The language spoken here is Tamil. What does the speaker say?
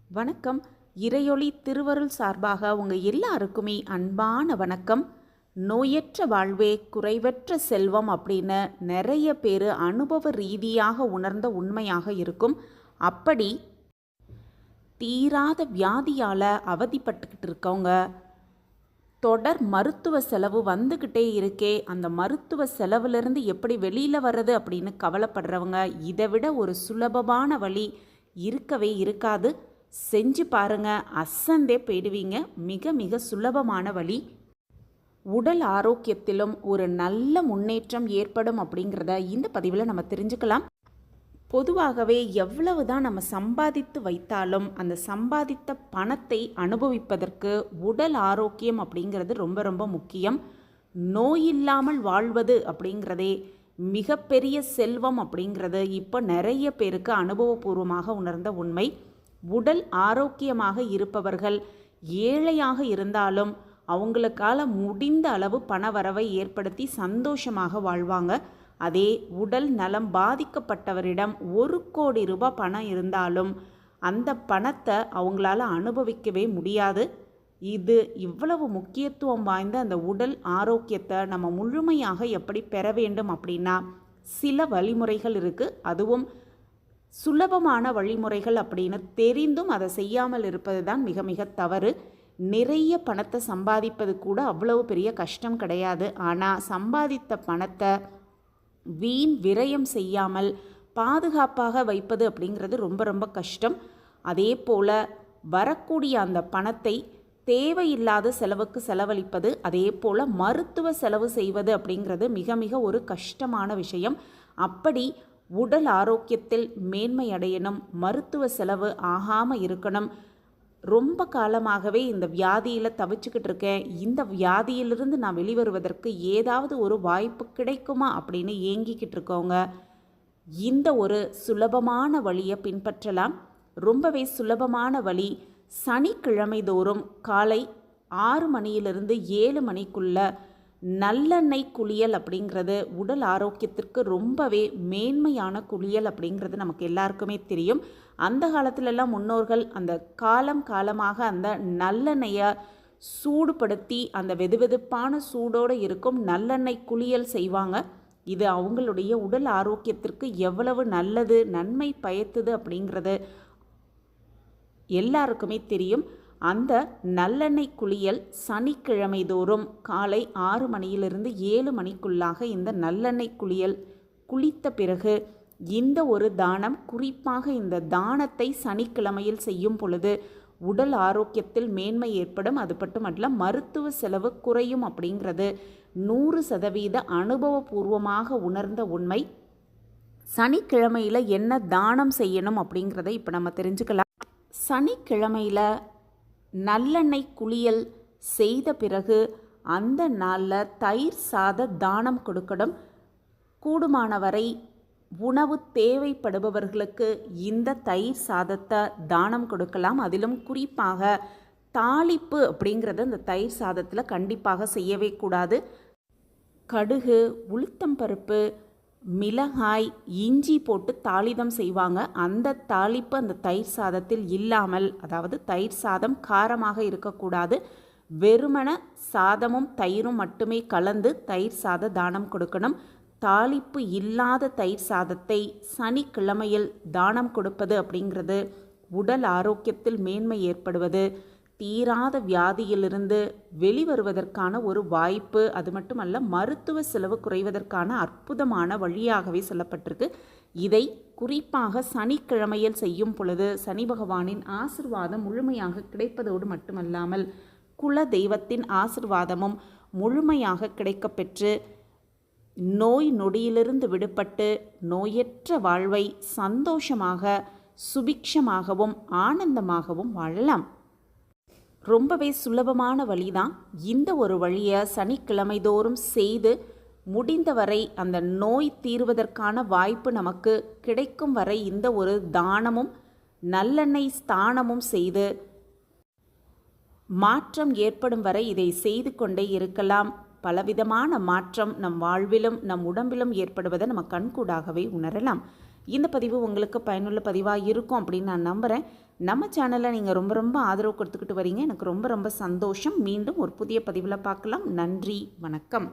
வணக்கம். இறையொளி திருவருள் சார்பாக உங்கள் எல்லாருக்குமே அன்பான வணக்கம். நோயற்ற வாழ்வே குறைவற்ற செல்வம் அப்படின்னு நிறைய பேர் அனுபவ ரீதியாக உணர்ந்த உண்மையாக இருக்கும். அப்படி தீராத வியாதியால் அவதிப்பட்டுக்கிட்டு இருக்கவங்க, தொடர் மருத்துவ செலவு வந்துக்கிட்டே இருக்கே, அந்த மருத்துவ செலவுலேருந்து எப்படி வெளியில் வர்றது அப்படின்னு கவலைப்படுறவங்க, இதை விட ஒரு சுலபமான வழி இருக்கவே இருக்காது. செஞ்சு பாருங்க, அசந்தே போயிடுவீங்க. மிக மிக சுலபமான வழி. உடல் ஆரோக்கியத்திலும் ஒரு நல்ல முன்னேற்றம் ஏற்படும் அப்படிங்கிறத இந்த பதிவில் நம்ம தெரிஞ்சுக்கலாம். பொதுவாகவே எவ்வளவு தான் நம்ம சம்பாதித்து வைத்தாலும் அந்த சம்பாதித்த பணத்தை அனுபவிப்பதற்கு உடல் ஆரோக்கியம் அப்படிங்கிறது ரொம்ப ரொம்ப முக்கியம். நோயில்லாமல் வாழ்வது அப்படிங்கிறதே மிகப்பெரிய செல்வம் அப்படிங்கிறது இப்போ நிறைய பேருக்கு அனுபவபூர்வமாக உணர்ந்த உண்மை. உடல் ஆரோக்கியமாக இருப்பவர்கள் ஏழையாக இருந்தாலும் அவங்களுக்கால முடிந்த அளவு பணவரவை ஏற்படுத்தி சந்தோஷமாக வாழ்வாங்க. அதே உடல் நலம் பாதிக்கப்பட்டவரிடம் 1 கோடி ரூபாய் பணம் இருந்தாலும் அந்த பணத்தை அவங்களால அனுபவிக்கவே முடியாது. இது இவ்வளவு முக்கியத்துவம் வாய்ந்த அந்த உடல் ஆரோக்கியத்தை நம்ம முழுமையாக எப்படி பெற வேண்டும் அப்படின்னா சில வழிமுறைகள் இருக்குது. அதுவும் சுலபமான வழிமுறைகள் அப்படின்னு தெரிந்தும் அதை செய்யாமல் இருப்பது தான் மிக மிக தவறு. நிறைய பணத்தை சம்பாதிப்பது கூட அவ்வளவு பெரிய கஷ்டம் கிடையாது. ஆனால் சம்பாதித்த பணத்தை வீண் விரயம் செய்யாமல் பாதுகாப்பாக வைப்பது அப்படிங்கிறது ரொம்ப ரொம்ப கஷ்டம். அதே போல் வரக்கூடிய அந்த பணத்தை தேவையில்லாத செலவுக்கு செலவழிப்பது, அதே போல் மருத்துவ செலவு செய்வது அப்படிங்கிறது மிக மிக ஒரு கஷ்டமான விஷயம். அப்படி உடல் ஆரோக்கியத்தில் மேன்மை அடையணும், மருத்துவ செலவு ஆகாமல் இருக்கணும். ரொம்ப காலமாகவே இந்த வியாதியில் தவிச்சுக்கிட்டு இருக்கேன், இந்த வியாதியிலிருந்து நான் வெளிவருவதற்கு ஏதாவது ஒரு வாய்ப்பு கிடைக்குமா அப்படின்னு ஏங்கிக்கிட்டு இருக்கவங்க இந்த ஒரு சுலபமான வழியை பின்பற்றலாம். ரொம்பவே சுலபமான வழி. சனிக்கிழமை தோறும் காலை 6 மணியிலிருந்து 7 மணிக்குள்ள நல்லெண்ணெய் குளியல் அப்படிங்கிறது உடல் ஆரோக்கியத்திற்கு ரொம்பவே மேன்மையான குளியல் அப்படிங்கிறது நமக்கு எல்லாருக்குமே தெரியும். அந்த காலத்துலலாம் முன்னோர்கள் அந்த காலமாக அந்த நல்லெண்ணெயை சூடுபடுத்தி அந்த வெதுவெதுப்பான சூடோடு இருக்கும் நல்லெண்ணெய் குளியல் செய்வாங்க. இது அவங்களுடைய உடல் ஆரோக்கியத்திற்கு எவ்வளவு நல்லது, நன்மை பயத்துது அப்படிங்கிறது எல்லாருக்குமே தெரியும். அந்த நல்லெண்ணெய் குளியல் சனிக்கிழமை தோறும் காலை 6 மணியிலிருந்து 7 மணிக்குள்ளாக இந்த நல்லெண்ணெய் குளியல் குளித்த பிறகு இந்த ஒரு தானம், குறிப்பாக இந்த தானத்தை சனிக்கிழமையில் செய்யும் பொழுது உடல் ஆரோக்கியத்தில் மேன்மை ஏற்படும். அது மட்டுமல்ல, மருத்துவ செலவு குறையும் அப்படிங்கிறது 100% அனுபவபூர்வமாக உணர்ந்த உண்மை. சனிக்கிழமையில் என்ன தானம் செய்யணும் அப்படிங்கிறத இப்போ நம்ம தெரிஞ்சுக்கலாம். சனிக்கிழமையில் நல்லெண்ணெய் குளியல் செய்த பிறகு அந்த நாளில் தயிர் சாத தானம் கொடுக்கணும். கூடுமானவரை உணவு தேவைப்படுபவர்களுக்கு இந்த தயிர் சாதத்தை தானம் கொடுக்கலாம். அதிலும் குறிப்பாக தாளிப்பு அப்படிங்கிறது இந்த தயிர் சாதத்தில் கண்டிப்பாக செய்யவே கூடாது. கடுகு, உளுத்தம்பருப்பு, மிளகாய், இஞ்சி போட்டு தாளிதம் செய்வாங்க. அந்த தாளிப்பு அந்த தயிர் சாதத்தில் இல்லாமல், அதாவது தயிர் சாதம் காரமாக இருக்கக்கூடாது, வெறுமன சாதமும் தயிரும் மட்டுமே கலந்து தயிர் சாத தானம் கொடுக்கணும். தாளிப்பு இல்லாத தயிர் சாதத்தை சனிக்கிழமையில் தானம் கொடுப்பது அப்படிங்கிறது உடல் ஆரோக்கியத்தில் மேன்மை ஏற்படுவது, தீராத வியாதியிலிருந்து வெளிவருவதற்கான ஒரு வாய்ப்பு, அது மட்டுமல்ல மருத்துவ செலவு குறைவதற்கான அற்புதமான வழியாகவே சொல்லப்பட்டிருக்கு. இதை குறிப்பாக சனிக்கிழமையில் செய்யும் பொழுது சனி பகவானின் ஆசிர்வாதம் முழுமையாக கிடைப்பதோடு மட்டுமல்லாமல் குல தெய்வத்தின் ஆசிர்வாதமும் முழுமையாக கிடைக்கப்பெற்று நோய் நொடியிலிருந்து விடுபட்டு நோயற்ற வாழ்வை சந்தோஷமாக சுபிக்ஷமாகவும் ஆனந்தமாகவும் வாழலாம். ரொம்பவே சுலபமான வழிதான். இந்த ஒரு வழியை சனிக்கிழமை தோறும் செய்து முடிந்தவரை அந்த நோய் தீர்வதற்கான வாய்ப்பு நமக்கு கிடைக்கும் வரை இந்த ஒரு தானமும் நல்லெண்ணெய் ஸ்தானமும் செய்து மாற்றம் ஏற்படும் வரை இதை செய்து கொண்டே இருக்கலாம். பலவிதமான மாற்றம் நம் வாழ்விலும் நம் உடம்பிலும் ஏற்படுவதை நம்ம கண்கூடாகவே உணரலாம். இந்த பதிவு உங்களுக்கு பயனுள்ள பதிவாக இருக்கும் அப்படின்னு நான் நம்புகிறேன். நம்ம சேனலை நீங்கள் ரொம்ப ரொம்ப ஆதரவு கொடுத்துக்கிட்டு வரீங்க. எனக்கு ரொம்ப ரொம்ப சந்தோஷம். மீண்டும் ஒரு புதிய பதிவில் பார்க்கலாம். நன்றி, வணக்கம்.